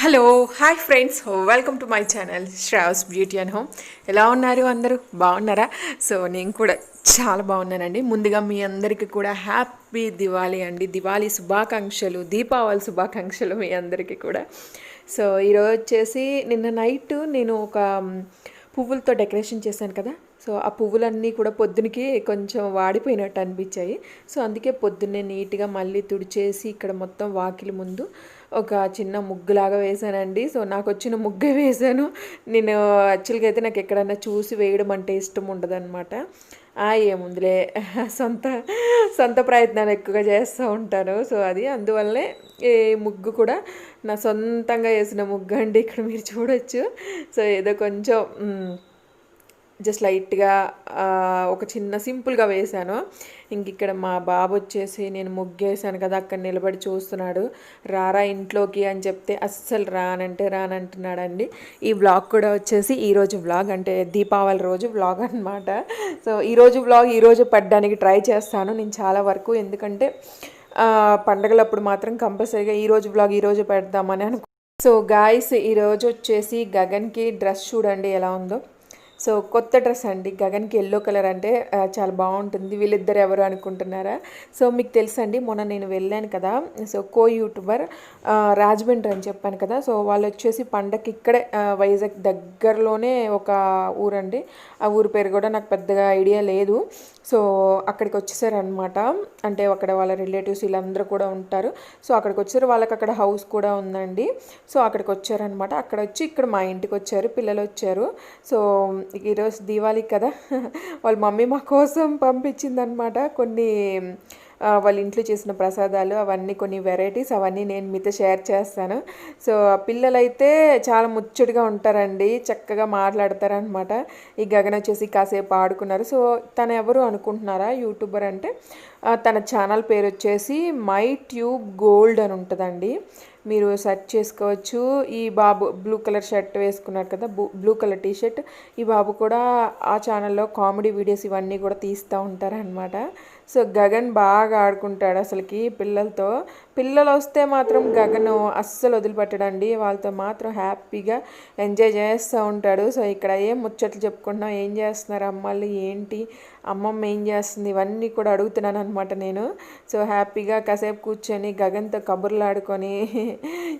Hello hi friends welcome to my channel Shravas beauty and home. ఎలా ఉన్నారు అందరూ బాగున్నారా? సో నేను కూడా చాలా బాగున్నానండి. ముందుగా మీ అందరికీ కూడా హ్యాపీ దివాళీ అండి. దివాళీ శుభాకాంక్షలు, దీపావళి శుభాకాంక్షలు మీ అందరికీ కూడా. సో ఈరోజు వచ్చేసి నిన్న నైట్ నేను ఒక పువ్వులతో డెకరేషన్ చేశాను కదా. సో ఆ పువ్వులన్నీ కూడా పొద్దునకి కొంచెం వాడిపోయినట్టు అనిపించాయి. సో అందుకే పొద్దున్నే నీట్గా మళ్ళీ తుడిచేసి ఇక్కడ మొత్తం వాకిలి ముందు ఒక చిన్న ముగ్గులాగా వేసానండి. సో నాకు వచ్చిన ముగ్గే వేసాను నేను. యాక్చువల్గా అయితే నాకు ఎక్కడన్నా చూసి వేయడం అంటే ఇష్టం ఉండదన్నమాట. ఏముందిలే, సొంత సొంత ప్రయత్నాలు ఎక్కువగా చేస్తూ ఉంటాను. సో అది అందువల్లనే ఈ ముగ్గు కూడా నా సొంతంగా వేసిన ముగ్గు అండి. ఇక్కడ మీరు చూడొచ్చు. సో ఏదో కొంచెం జస్ట్ లైట్గా ఒక చిన్న సింపుల్గా వేశాను. ఇంక ఇక్కడ మా బాబు వచ్చేసి నేను ముగ్గేసాను కదా అక్కడ నిలబడి చూస్తున్నాడు. రారా ఇంట్లోకి అని చెప్తే అస్సలు రానంటే రానంటున్నాడండి. ఈ వ్లాగ్ కూడా వచ్చేసి ఈరోజు వ్లాగ్, అంటే దీపావళి రోజు వ్లాగ్ అనమాట. సో ఈరోజు వ్లాగ్ ఈరోజు పెట్టడానికి ట్రై చేస్తాను నేను చాలా వరకు, ఎందుకంటే పండగలప్పుడు మాత్రం కంపల్సరీగా ఈరోజు వ్లాగ్ ఈరోజు పెడదామని సో గాయస్, ఈరోజు వచ్చేసి గగన్కి డ్రెస్ చూడండి ఎలా ఉందో. సో కొత్త డ్రెస్ అండి. గగన్కి ఎల్లో కలర్ అంటే చాలా బాగుంటుంది. వీళ్ళిద్దరు ఎవరు అనుకుంటున్నారా? సో మీకు తెలుసండి, మొన్న నేను వెళ్ళాను కదా. సో యూట్యూబర్ రాజమండ్రి అని చెప్పాను కదా. సో వాళ్ళు వచ్చేసి పండగకి ఇక్కడే వైజాగ్ దగ్గరలోనే ఒక ఊరండి. ఆ ఊరి పేరు కూడా నాకు పెద్దగా ఐడియా లేదు. సో అక్కడికి వచ్చేసారనమాట. అంటే అక్కడ వాళ్ళ రిలేటివ్స్ వీళ్ళందరూ కూడా ఉంటారు. సో అక్కడికి వచ్చారు. వాళ్ళకి అక్కడ హౌస్ కూడా ఉందండి. సో అక్కడికి వచ్చారనమాట. అక్కడ వచ్చి ఇక్కడ మా ఇంటికి వచ్చారు, పిల్లలు వచ్చారు. సో ఈరోజు దీవాళి కదా, వాళ్ళ మమ్మీ మా కోసం పంపించిందనమాట కొన్ని వాళ్ళ ఇంట్లో చేసిన ప్రసాదాలు, అవన్నీ కొన్ని వెరైటీస్, అవన్నీ నేను మీతో షేర్ చేస్తాను. సో పిల్లలైతే చాలా ముచ్చటగా ఉంటారండి, చక్కగా మాట్లాడతారనమాట. ఈ గగన్ వచ్చేసి కాసేపు ఆడుకున్నారు. సో తను ఎవరు అనుకుంటున్నారా? యూట్యూబర్ అంటే తన ఛానల్ పేరు వచ్చేసి మై ట్యూబ్ గోల్డ్ అని ఉంటుందండి. మీరు సెర్చ్ చేసుకోవచ్చు. ఈ బాబు బ్లూ కలర్ షర్ట్ వేసుకున్నారు కదా, బ్లూ కలర్ టీషర్ట్, ఈ బాబు కూడా ఆ ఛానల్లో కామెడీ వీడియోస్ ఇవన్నీ కూడా తీస్తూ ఉంటారనమాట. సో గగన్ బాగా ఆడుకుంటాడు అసలుకి పిల్లలతో. పిల్లలు వస్తే మాత్రం గగన్ అస్సలు వదిలిపెట్టడండి. వాళ్ళతో మాత్రం హ్యాపీగా ఎంజాయ్ చేస్తూ ఉంటాడు. సో ఇక్కడ ఏం ముచ్చట్లు చెప్పుకుంటున్నాం, ఏం చేస్తున్నారు అమ్మాళ్ళు, ఏంటి అమ్మమ్మ ఏం చేస్తుంది, ఇవన్నీ కూడా అడుగుతున్నాను అనమాట నేను. సో హ్యాపీగా కాసేపు కూర్చొని గగన్తో కబుర్లు ఆడుకొని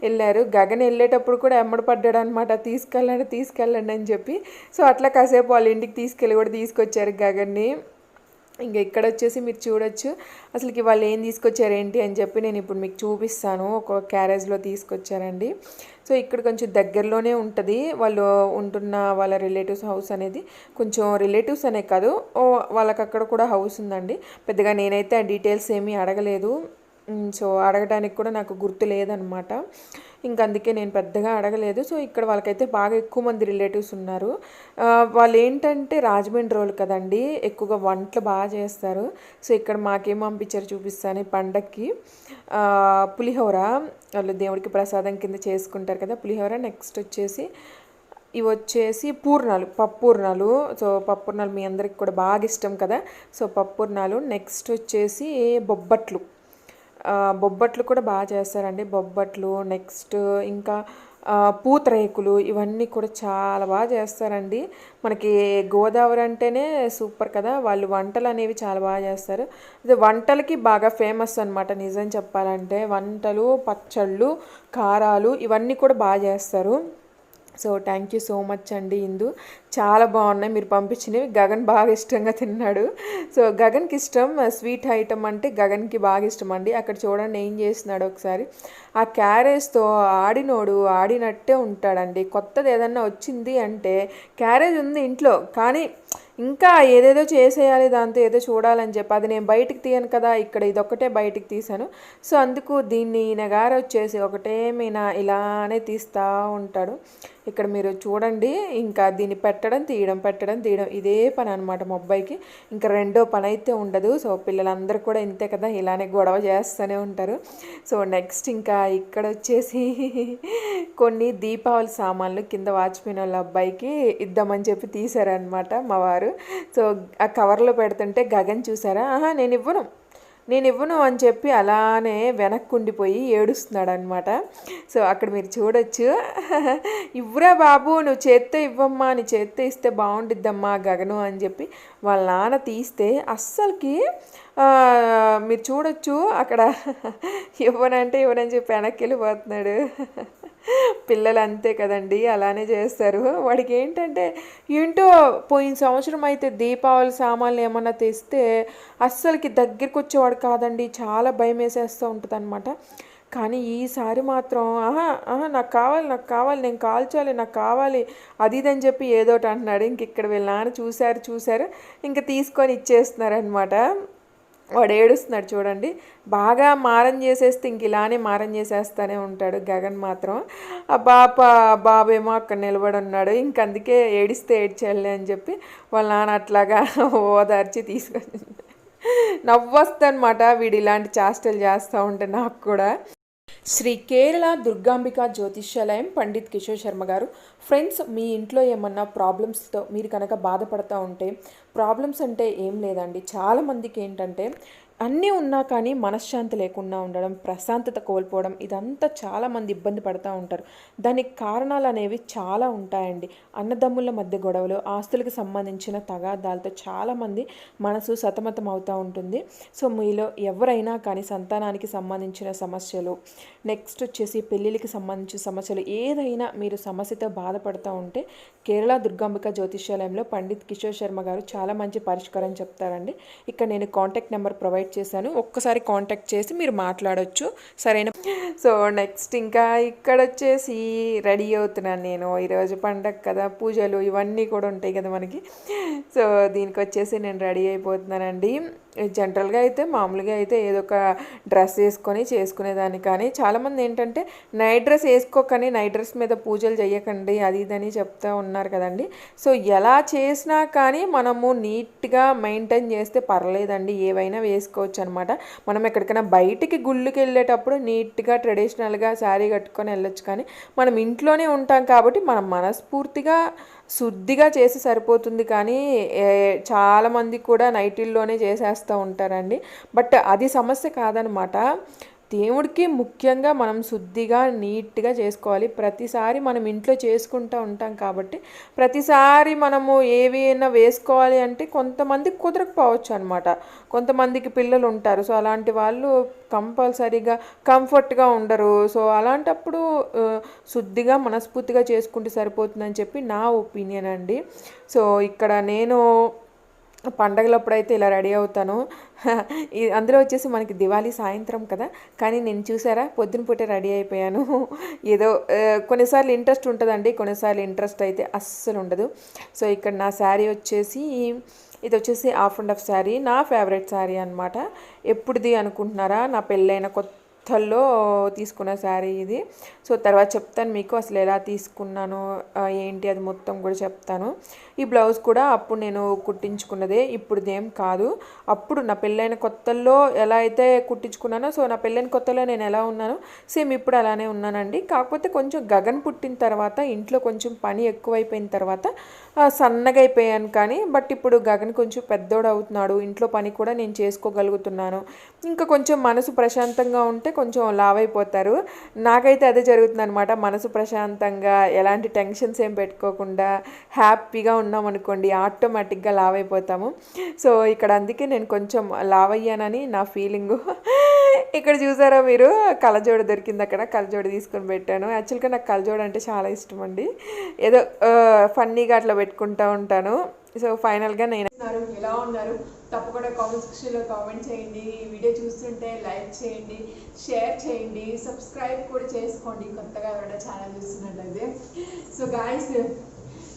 వెళ్ళారు. గగన్ వెళ్ళేటప్పుడు కూడా ఎమ్మడి పడ్డాడు అనమాట, తీసుకెళ్ళండి అని చెప్పి. సో అట్లా కాసేపు వాళ్ళ ఇంటికి తీసుకెళ్ళి కూడా తీసుకొచ్చారు గగన్ని. ఇంకా ఇక్కడ వచ్చేసి మీరు చూడొచ్చు అసలుకి వాళ్ళు ఏం తీసుకొచ్చారు ఏంటి అని చెప్పి నేను ఇప్పుడు మీకు చూపిస్తాను. ఒక క్యారేజ్లో తీసుకొచ్చారండి. సో ఇక్కడ కొంచెం దగ్గరలోనే ఉంటుంది వాళ్ళు ఉంటున్న వాళ్ళ రిలేటివ్స్ హౌస్ అనేది. కొంచెం రిలేటివ్స్ అనే కాదు, వాళ్ళకి అక్కడ కూడా హౌస్ ఉందండి. పెద్దగా నేనైతే ఆ డీటెయిల్స్ ఏమీ అడగలేదు. సో అడగడానికి కూడా నాకు గుర్తు లేదనమాట. ఇంకా అందుకే నేను పెద్దగా అడగలేదు. సో ఇక్కడ వాళ్ళకైతే బాగా ఎక్కువ మంది రిలేటివ్స్ ఉన్నారు. వాళ్ళు ఏంటంటే రాజమండ్రి రోలు కదండి, ఎక్కువగా వంటలు బాగా చేస్తారు. సో ఇక్కడ మాకేం పంపించారు చూపిస్తాను. పండక్కి పులిహోర వాళ్ళు దేవుడికి ప్రసాదం కింద చేసుకుంటారు కదా, పులిహోర. నెక్స్ట్ వచ్చేసి ఇవి వచ్చేసి పూర్ణాలు, పప్పూర్ణాలు. సో పప్పూర్ణాలు మీ అందరికి కూడా బాగా ఇష్టం కదా. సో పప్పూర్ణాలు. నెక్స్ట్ వచ్చేసి బొబ్బట్లు కూడా బాగా చేస్తారండి, బొబ్బట్లు. నెక్స్ట్ ఇంకా పూతరేకులు, ఇవన్నీ కూడా చాలా బాగా చేస్తారండి. మనకి గోదావరి అంటేనే సూపర్ కదా, వాళ్ళు వంటలు అనేవి చాలా బాగా చేస్తారు. అదే వంటలకి బాగా ఫేమస్ అనమాట నిజం చెప్పాలంటే. వంటలు, పచ్చళ్ళు, కారాలు ఇవన్నీ కూడా బాగా చేస్తారు. So thank you so much అండి ఇందు, చాలా బాగున్నాయి మీరు పంపించినవి. గగన్ బాగా ఇష్టంగా తిన్నాడు. సో గగన్కి ఇష్టం స్వీట్ ఐటమ్ అంటే, గగన్కి బాగా ఇష్టం అండి. అక్కడ చూడండి ఏం చేస్తున్నాడు ఒకసారి. ఆ క్యారేజ్తో ఆడినట్టే ఉంటాడండి. కొత్తది ఏదన్నా వచ్చింది అంటే, క్యారేజ్ ఉంది ఇంట్లో కానీ ఇంకా ఏదేదో చేసేయాలి, దాంతో ఏదో చూడాలని చెప్పి అది నేను బయటికి తీయను కదా, ఇక్కడ ఇదొక్కటే బయటికి తీసాను. సో అందుకు దీన్ని ఈయనగారు వచ్చేసి ఒకటే ఇలానే తీస్తూ ఉంటాడు. ఇక్కడ మీరు చూడండి, ఇంకా దీన్ని పెట్టడం తీయడం ఇదే పని అనమాట మా అబ్బాయికి. ఇంకా రెండో పని అయితే ఉండదు. సో పిల్లలందరూ కూడా ఇంతే కదా, ఇలానే గొడవ చేస్తూనే ఉంటారు. సో నెక్స్ట్ ఇంకా ఇక్కడ వచ్చేసి కొన్ని దీపావళి సామాన్లు కింద వాచ్మెన్ వాళ్ళ అబ్బాయికి ఇద్దామని చెప్పి తీశారనమాట మా వారు. సో ఆ కవర్లో పెడుతుంటే గగన్ చూసారా, నేను ఇవ్వను, నేను ఇవ్వను అని చెప్పి అలానే వెనక్కుండిపోయి ఏడుస్తున్నాడు అనమాట. సో అక్కడ మీరు చూడొచ్చు. ఇవ్వరా బాబు, నువ్వు చేత్తో ఇవ్వమ్మా, నీ చేత్తో ఇస్తే బాగుండిద్దమ్మా గగను అని చెప్పి వాళ్ళ నాన్న తీస్తే అస్సలకి మీరు చూడొచ్చు అక్కడ ఇవ్వనంటే ఇవ్వనని చెప్పి వెనక్కి వెళ్ళిపోతున్నాడు. పిల్లలు అంతే కదండి, అలానే చేస్తారు. వాడికి ఏంటంటే ఏంటో పోయిన సంవత్సరం అయితే దీపావళి సామాన్లు ఏమన్నా తెస్తే అస్సలకి దగ్గరికి వచ్చేవాడు కాదండి, చాలా భయం వేసేస్తూ ఉంటుంది అనమాట. కానీ ఈసారి మాత్రం నాకు కావాలి, నాకు కావాలి, నేను కాల్చాలి, నాకు కావాలి అది ఇది అని చెప్పి ఏదోటి అంటున్నాడు. ఇంక ఇక్కడ వీళ్ళ నాన్న చూశారు ఇంకా తీసుకొని ఇచ్చేస్తున్నారనమాట. వాడు ఏడుస్తున్నాడు చూడండి. బాగా మారం చేసేస్తే ఇంక ఇలానే మారం చేసేస్తూనే ఉంటాడు గగన్ మాత్రం. ఆ బాబేమో అక్కడ నిలబడి ఉన్నాడు. ఇంక అందుకే ఏడిస్తే ఏడ్చేయాలి అని చెప్పి వాళ్ళ నాన్న అట్లాగా ఓదార్చి తీసుకొని నవ్వొస్తనమాట వీడు ఇలాంటి చేష్టలు చేస్తూ ఉంటే నాకు కూడా. శ్రీ కేరళ దుర్గాంబిక జ్యోతిష్యాలయం పండిత్ కిషోర్ శర్మ గారు. ఫ్రెండ్స్, మీ ఇంట్లో ఏమన్నా ప్రాబ్లమ్స్తో మీరు కనుక బాధపడుతూ ఉంటే, ప్రాబ్లమ్స్ అంటే ఏం లేదండి, చాలామందికి ఏంటంటే అన్నీ ఉన్నా కానీ మనశ్శాంతి లేకుండా ఉండడం, ప్రశాంతత కోల్పోవడం, ఇదంతా చాలామంది ఇబ్బంది పడుతూ ఉంటారు. దానికి కారణాలు అనేవి చాలా ఉంటాయండి. అన్నదమ్ముల మధ్య గొడవలు, ఆస్తులకు సంబంధించిన తగాదాలతో చాలామంది మనసు సతమతం అవుతూ ఉంటుంది. సో మీలో ఎవరైనా కానీ సంతానానికి సంబంధించిన సమస్యలు, నెక్స్ట్ వచ్చేసి పెళ్ళిళ్ళకి సంబంధించిన సమస్యలు, ఏదైనా మీరు సమస్యతో బాధపడుతూ ఉంటే కేరళ దుర్గాంబిక జ్యోతిష్యాలయంలో పండిత్ కిషోర్ శర్మ గారు చాలా మంచి పరిష్కారం చెప్తారండి. ఇక్కడ నేను కాంటాక్ట్ నెంబర్ ప్రొవైడ్ చేశాను, ఒక్కసారి కాంటాక్ట్ చేసి మీరు మాట్లాడొచ్చు, సరేనా? సో నెక్స్ట్ ఇంకా ఇక్కడ వచ్చేసి రెడీ అవుతున్నాను నేను. ఈరోజు పండగ కదా, పూజలు ఇవన్నీ కూడా ఉంటాయి కదా మనకి. సో దీనికి వచ్చేసి నేను రెడీ అయిపోతున్నానండి. జనరల్గా అయితే మామూలుగా అయితే ఏదో ఒక డ్రెస్ వేసుకొని చేసుకునేదాన్ని, కానీ చాలామంది ఏంటంటే నైట్ డ్రెస్ వేసుకోకని, నైట్ డ్రెస్ మీద పూజలు చేయకండి అది ఇదని చెప్తూ ఉన్నారు కదండి. సో ఎలా చేసినా కానీ మనము నీట్గా మెయింటైన్ చేస్తే పర్లేదండి, ఏవైనా వేసుకోవచ్చు అనమాట. మనం ఎక్కడికైనా బయటికి గుళ్ళకి వెళ్ళేటప్పుడు నీట్గా ట్రెడిషనల్గా శారీ కట్టుకొని వెళ్ళొచ్చు, కానీ మనం ఇంట్లోనే ఉంటాం కాబట్టి మనం మనస్ఫూర్తిగా శుద్ధిగా చేసి సరిపోతుంది. కానీ చాలామంది కూడా నైటీల్లోనే చేసేస్తూ ఉంటారండి. బట్ అది సమస్య కాదనమాట. దేవుడికి ముఖ్యంగా మనం శుద్ధిగా నీట్గా చేసుకోవాలి. ప్రతిసారి మనం ఇంట్లో చేసుకుంటూ ఉంటాం కాబట్టి ప్రతిసారి మనము ఏవైనా వేసుకోవాలి అంటే కొంతమందికి కుదరకపోవచ్చు అనమాట. కొంతమందికి పిల్లలు ఉంటారు, సో అలాంటి వాళ్ళు కంపల్సరీగా కంఫర్ట్గా ఉండరు. సో అలాంటప్పుడు శుద్ధిగా మనస్ఫూర్తిగా చేసుకుంటే సరిపోతుందని చెప్పి నా ఒపీనియన్ అండి. సో ఇక్కడ నేను పండగలప్పుడైతే ఇలా రెడీ అవుతాను. అందులో వచ్చేసి మనకి దివాళీ సాయంత్రం కదా, కానీ నేను చూసారా పొద్దున పూటే రెడీ అయిపోయాను. ఏదో కొన్నిసార్లు ఇంట్రెస్ట్ ఉంటుందండి, కొన్నిసార్లు ఇంట్రెస్ట్ అయితే అస్సలు ఉండదు. సో ఇక్కడ నా శారీ వచ్చేసి ఇది వచ్చేసి హాఫ్ అండ్ హాఫ్ శారీ, నా ఫేవరెట్ శారీ అనమాట. ఎప్పుడుది అనుకుంటున్నారా? నా పెళ్ళైన కొత్తల్లో తీసుకున్న శారీ ఇది. సో తర్వాత చెప్తాను మీకు అసలు ఎలా తీసుకున్నాను ఏంటి అది మొత్తం కూడా చెప్తాను. ఈ బ్లౌజ్ కూడా అప్పుడు నేను కుట్టించుకున్నదే, ఇప్పుడుదేం కాదు. అప్పుడు నా పెళ్ళైన కొత్తల్లో ఎలా అయితే కుట్టించుకున్నానో, సో నా పెళ్ళైన కొత్తలో నేను ఎలా ఉన్నానో సేమ్ ఇప్పుడు అలానే ఉన్నానండి. కాకపోతే కొంచెం గగన్ పుట్టిన తర్వాత ఇంట్లో కొంచెం పని ఎక్కువైపోయిన తర్వాత సన్నగా అయిపోయాను. కానీ బట్ ఇప్పుడు గగన్ కొంచెం పెద్దోడు అవుతున్నాడు, ఇంట్లో పని కూడా నేను చేసుకోగలుగుతున్నాను. ఇంకా కొంచెం మనసు ప్రశాంతంగా ఉంటే కొంచెం లావ్ అయిపోతారు. నాకైతే అదే జరుగుతుంది అనమాట. మనసు ప్రశాంతంగా ఎలాంటి టెన్షన్స్ ఏం పెట్టుకోకుండా హ్యాపీగా ఉన్నాం అనుకోండి, ఆటోమేటిక్గా లావ్ అయిపోతాము. సో ఇక్కడ అందుకే నేను కొంచెం లావ్ అయ్యానని నా ఫీలింగు. ఇక్కడ చూసారా మీరు, కళ్ళజోడు దొరికింది, అక్కడ కళ్ళజోడు తీసుకొని పెట్టాను. యాక్చువల్గా నాకు కళ్ళజోడు అంటే చాలా ఇష్టం అండి, ఏదో ఫన్నీగా అట్లా పెట్టుకుంటూ ఉంటాను. సో ఫైనల్గా నేను ఎలా ఉన్నారు తప్పకుండా కామెంట్ సెక్షన్లో కామెంట్ చేయండి. ఈ వీడియో చూస్తుంటే లైక్ చేయండి, షేర్ చేయండి, సబ్స్క్రైబ్ కూడా చేసుకోండి కొత్తగా ఎవరైనా ఛానల్ చూస్తున్నట్లయితే. సో గాయస్,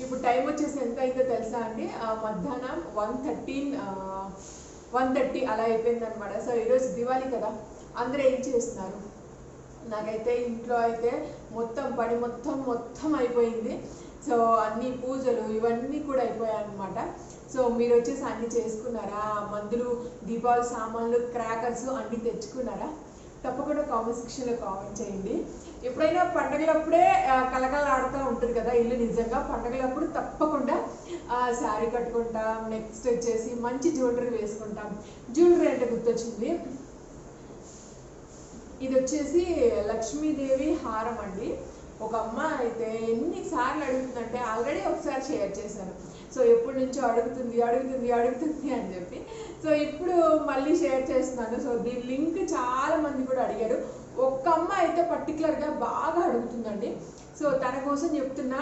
ఇప్పుడు టైం వచ్చేసి ఎంత అయిందో తెలుసా అండి? మధ్యాహ్నం 1:30 అలా అయిపోయింది అనమాట. సో ఈరోజు దివాళీ కదా, అందరూ ఏం చేస్తున్నారు? నాకైతే ఇంట్లో అయితే మొత్తం పని మొత్తం అయిపోయింది. సో అన్ని పూజలు ఇవన్నీ కూడా అయిపోయాయి అనమాట. సో మీరు వచ్చేసి అన్నీ చేసుకున్నారా? మందులు, దీపావళి సామాన్లు, క్రాకర్స్ అన్నీ తెచ్చుకున్నారా? తప్పకుండా కామెంట్ సెక్షన్లో కామెంట్ చేయండి. ఎప్పుడైనా పండగలప్పుడే కలకలాడుతూ ఉంటుంది కదా ఇల్లు. నిజంగా పండగలప్పుడు తప్పకుండా శారీ కట్టుకుంటాం, నెక్స్ట్ వచ్చేసి మంచి జ్యువెలరీ వేసుకుంటాం. జ్యువెలరీ అంటే గుర్తొచ్చింది, ఇది వచ్చేసి లక్ష్మీదేవి హారం అండి. ఒక అమ్మ అయితే ఎన్నిసార్లు అడుగుతుందంటే ఆల్రెడీ ఒకసారి షేర్ చేశాను. సో ఎప్పటి నుంచో అడుగుతుంది అడుగుతుంది అడుగుతుంది అని చెప్పి సో ఇప్పుడు మళ్ళీ షేర్ చేస్తున్నాను. సో దీని లింక్ చాలా మంది కూడా అడిగారు. ఒక్క అమ్మ అయితే పర్టికులర్గా బాగా అడుగుతుందండి. సో తన కోసం చెప్తున్నా,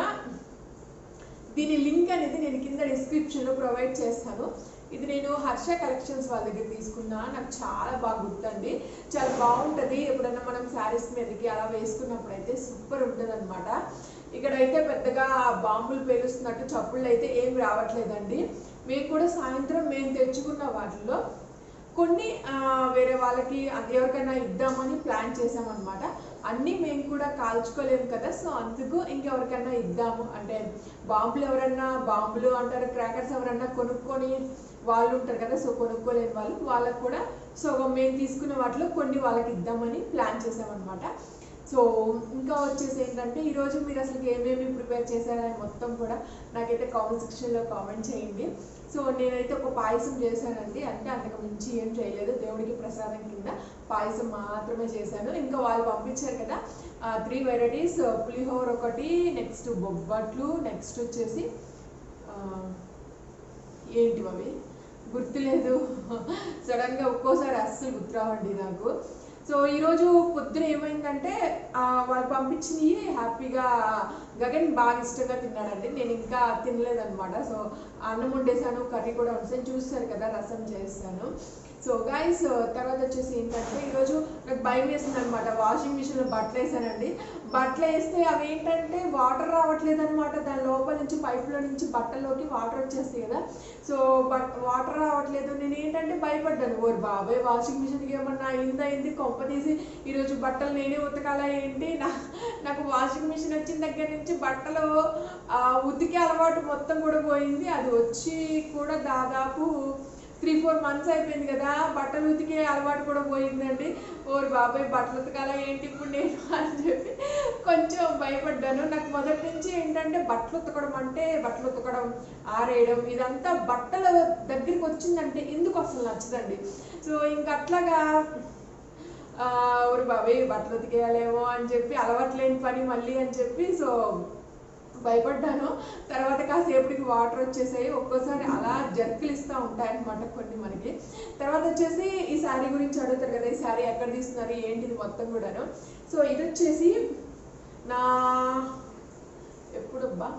దీని లింక్ అనేది నేను కింద డిస్క్రిప్షన్లో ప్రొవైడ్ చేస్తాను. ఇది నేను హర్ష కలెక్షన్స్ వాళ్ళ దగ్గర తీసుకున్నా. నాకు చాలా బాగా గుర్తండి, చాలా బాగుంటుంది. ఎప్పుడైనా మనం శారీస్ మీదకి అలా వేసుకున్నప్పుడు అయితే సూపర్ ఉంటుంది అనమాట. ఇక్కడైతే పెద్దగా బాంబులు పేలుస్తున్నట్టు చప్పుళ్ళు అయితే ఏం రావట్లేదండి. మేము కూడా సాయంత్రం మేము తెచ్చుకున్న వాటిలో కొన్ని వేరే వాళ్ళకి ఎవరికైనా ఇద్దామని ప్లాన్ చేసామన్నమాట. అన్నీ మేము కూడా కాల్చుకోలేము కదా, సో అందుకు ఇంకెవరికైనా ఇద్దాము అంటే బాంబులు ఎవరన్నా, బాంబులు అంటారు క్రాకర్స్ ఎవరన్నా కొనుక్కొని వాళ్ళు ఉంటారు కదా, సో కొనుక్కోలేని వాళ్ళకు కూడా సో మేము తీసుకున్న వాటిలో కొన్ని వాళ్ళకి ఇద్దామని ప్లాన్ చేసామన్నమాట. సో ఇంకా వచ్చేసి ఏంటంటే ఈరోజు మీరు అసలు ఏమేమి ప్రిపేర్ చేశారని మొత్తం కూడా నాకైతే కామెంట్ సెక్షన్లో కామెంట్ చేయండి. సో నేనైతే ఒక పాయసం చేశానండి, అంటే అంతకు మించి ఏం చేయలేదు. దేవుడికి ప్రసాదం కింద పాయసం మాత్రమే చేశాను. ఇంకా వాళ్ళు పంపించారు కదా 3 వెరైటీస్, పులిహోర ఒకటి, నెక్స్ట్ బొబ్బట్లు, నెక్స్ట్ వచ్చేసి ఏంటి అవి గుర్తులేదు, సడన్గా ఒక్కోసారి అస్సలు గుర్తురావండి నాకు. సో ఈరోజు పొద్దున ఏమైందంటే వాళ్ళు పంపించినవి హ్యాపీగా గగన్ బాగా ఇష్టంగా తిన్నాడండి. నేను ఇంకా తినలేదన్నమాట. సో అన్నం వండేసాను, కర్రీ కూడా వండేసాను, చూస్తారు కదా రసం చేస్తాను. సో గైస్ తర్వాత వచ్చేసి ఏంటంటే ఈరోజు నాకు భయం వేసింది అనమాట. వాషింగ్ మిషన్లో బట్టలు వేసానండి. బట్టలు వేస్తే అవి ఏంటంటే వాటర్ రావట్లేదు అనమాట. దాని లోపల నుంచి పైపులో నుంచి బట్టల్లోకి వాటర్ వచ్చేస్తాయి కదా, సో వాటర్ రావట్లేదు. నేను ఏంటంటే భయపడ్డాను, ఓరు బాబాయ్ వాషింగ్ మిషన్కి ఏమన్నా అయింది కొంప తీసి ఈరోజు బట్టలు నేనే ఉతకాలా ఏంటి. నాకు వాషింగ్ మిషన్ వచ్చిన దగ్గర నుంచి బట్టలు ఉతికే అలవాటు మొత్తం కూడా పోయింది. అది వచ్చి కూడా దాదాపు 3-4 మంత్స్ అయిపోయింది కదా, బట్టలు ఉతికే అలవాటు కూడా పోయిందండి. ఓరు బాబాయ్ బట్టలు ఉతకాలా ఏంటి ఇప్పుడు నేను అని చెప్పి కొంచెం భయపడ్డాను. నాకు మొదటి నుంచి ఏంటంటే బట్టలు ఉతకడం ఆరేయడం ఇదంతా బట్టల దగ్గరికి వచ్చిందంటే ఎందుకు అసలు నచ్చదండి. సో ఇంకా అట్లాగా ఓరు బాబాయ్ బట్టలు ఉతికేయాలేమో అని చెప్పి అలవాట్లేని పని మళ్ళీ అని చెప్పి సో భయపడ్డాను. తర్వాత కాసేపటికి వాటర్ వచ్చేసాయి. ఒక్కోసారి అలా జర్కులు ఇస్తూ ఉంటాయన్నమాట కొన్ని మనకి. తర్వాత వచ్చేసి ఈ శారీ గురించి అడుగుతారు కదా, ఈ శారీ ఎక్కడ తీసుకున్నారు ఏంటిది మొత్తం కూడాను. సో ఇది వచ్చేసి నా ఎప్పుడబ్బా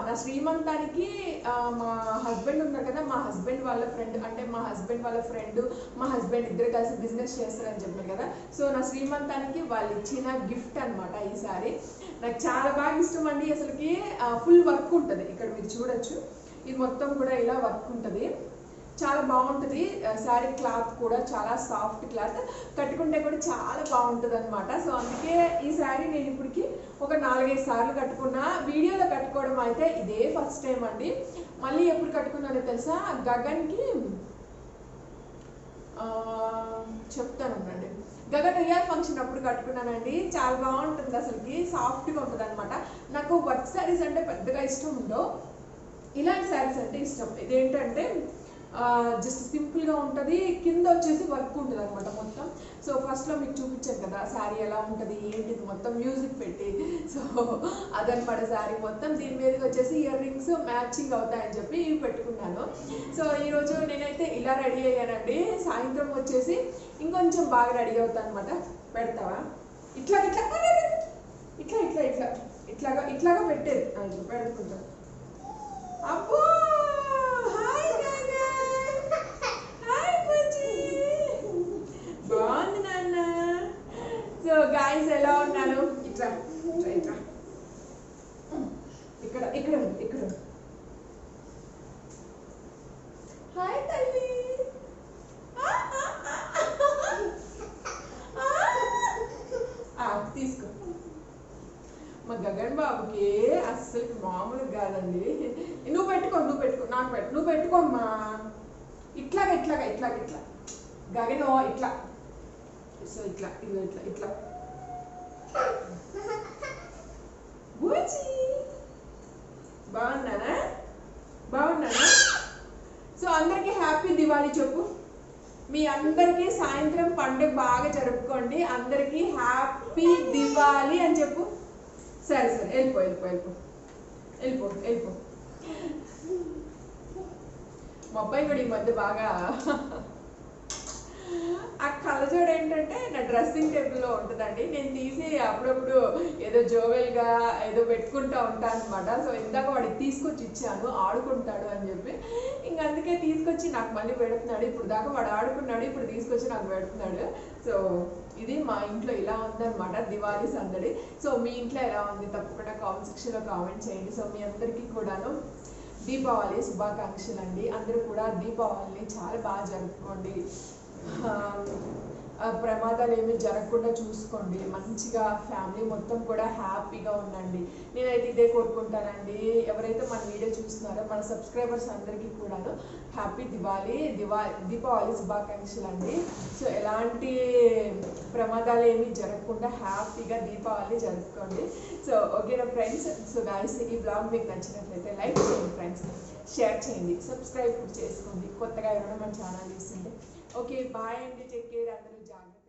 నా శ్రీమంతానికి మా హస్బెండ్ ఉన్నారు కదా, మా హస్బెండ్ వాళ్ళ ఫ్రెండ్, అంటే మా హస్బెండ్ వాళ్ళ ఫ్రెండ్ మా హస్బెండ్ ఇద్దరు కలిసి బిజినెస్ చేస్తారని చెప్పారు కదా, సో నా శ్రీమంతానికి వాళ్ళు ఇచ్చిన గిఫ్ట్ అనమాట ఈ సారీ. నాకు చాలా బాగా ఇష్టం అండి. అసలుకి ఫుల్ వర్క్ ఉంటుంది, ఇక్కడ మీరు చూడొచ్చు. ఇది మొత్తం కూడా ఇలా వర్క్ ఉంటుంది, చాలా బాగుంటుంది. శారీ క్లాత్ కూడా చాలా సాఫ్ట్ క్లాత్, కట్టుకుంటే కూడా చాలా బాగుంటుంది అనమాట. సో అందుకే ఈ శారీ నేను ఇప్పటికి ఒక 4-5 సార్లు కట్టుకున్నా. వీడియోలో కట్టుకోవడం అయితే ఇదే ఫస్ట్ టైం అండి. మళ్ళీ ఎప్పుడు కట్టుకున్నానో తెలుసా, గగన్కి చెప్తాను ఉండండి, గగన్ రియల్ ఫంక్షన్ అప్పుడు కట్టుకున్నానండి. చాలా బాగుంటుంది, అసలుకి సాఫ్ట్గా ఉంటుంది అనమాట. నాకు వర్క్ శారీస్ అంటే పెద్దగా ఇష్టం ఉండవు, ఇలాంటి శారీస్ అంటే ఇష్టం. ఇదేంటంటే జస్ట్ సింపుల్గా ఉంటుంది, కింద వచ్చేసి వర్క్ ఉంటుంది అనమాట మొత్తం. సో ఫస్ట్లో మీకు చూపించాను కదా శారీ ఎలా ఉంటుంది ఏంటిది మొత్తం మ్యూజిక్ పెట్టి, సో అదనమాట శారీ మొత్తం. దీని మీదకి వచ్చేసి ఇయర్ రింగ్స్ మ్యాచింగ్ అవుతాయని చెప్పి ఇవి పెట్టుకున్నాను. సో ఈరోజు నేనైతే ఇలా రెడీ అయ్యానండి. సాయంత్రం వచ్చేసి ఇంకొంచెం బాగా రెడీ అవుతాను అనమాట. పెడతావా ఇట్లా ఇట్లా ఇట్లా ఇట్లా ఇట్లా ఇట్లాగా ఇట్లాగా పెట్టేది పెడుకుంటాను. అబ్బో బాగుంది నాన్న. సో గాయస్ ఎలా ఉన్నాను, ఇట్లా ఇట్లా ఇట్లా ఇక్కడ ఇక్కడ ఇక్కడ హాయ్ తల్లి. తీసుకో. మా గగన్ బాబుకి అస్సలు మామూలు కాదండి. నువ్వు పెట్టుకో నాకు నువ్వు పెట్టుకోమ్మా. ఇట్లాగా ఇట్లాగా ఇట్లాగా ఇట్లా గగన్ ఇట్లా, సో ఇట్లా ఇట్లా ఇట్లా ఇట్లా బాగున్నానా బాగున్నానా. సో అందరికీ హ్యాపీ దివాళీ చెప్పు. మీ అందరికీ సాయంత్రం పండుగ బాగా జరుపుకో. జరుపుకోండి. అందరికీ హ్యాపీ దివాళీ అని చెప్పు. సరే సరే వెళ్ళిపో వెళ్ళిపో వెళ్ళిపో వెళ్ళిపో వెళ్ళిపో. మా అబ్బాయి కూడా ఈ మధ్య బాగా ఆ కళ్ళజోడు ఏంటంటే నా డ్రెస్సింగ్ టేబుల్లో ఉంటుందండి. నేను తీసి అప్పుడప్పుడు ఏదో జోవెల్గా ఏదో పెట్టుకుంటూ ఉంటాను అనమాట. సో ఇందాక వాడికి తీసుకొచ్చి ఇచ్చాను, ఆడుకుంటాడు అని చెప్పి. ఇంక అందుకే తీసుకొచ్చి నాకు మళ్ళీ పెడుతున్నాడు. ఇప్పుడు దాకా వాడు ఆడుకున్నాడు, ఇప్పుడు తీసుకొచ్చి నాకు పెడుతున్నాడు. సో ఇది మా ఇంట్లో ఇలా ఉందన్నమాట దివాళీ సందడి. సో మీ ఇంట్లో ఎలా ఉంది తప్పకుండా కామెంట్ సెక్షన్లో కామెంట్ చేయండి. సో మీ అందరికీ కూడాను దీపావళి శుభాకాంక్షలు అండి. అందరూ కూడా దీపావళిని చాలా బాగా జరుపుకోండి. ప్రమాదాలు ఏమీ జరగకుండా చూసుకోండి. మంచిగా ఫ్యామిలీ మొత్తం కూడా హ్యాపీగా ఉండండి. నేనైతే ఇదే కోరుకుంటానండి. ఎవరైతే మన వీడియో చూస్తున్నారో మన సబ్స్క్రైబర్స్ అందరికీ కూడాను హ్యాపీ దీపావళి శుభాకాంక్షలు అండి. సో ఎలాంటి ప్రమాదాలు ఏమీ జరగకుండా హ్యాపీగా దీపావళి జరుపుకోండి. సో ఓకేనా ఫ్రెండ్స్. సో గాయ్స్ ఈ బ్లాగ్ మీకు నచ్చినట్లయితే లైక్ చేయండి ఫ్రెండ్స్, షేర్ చేయండి, సబ్స్క్రైబ్ చేసుకోండి కొత్తగా ఎవరైనా మన ఛానల్ చూస్తుంటే. ఓకే బాయ్ అండి, టేక్ కేర్, అందరూ జాగ్రత్త.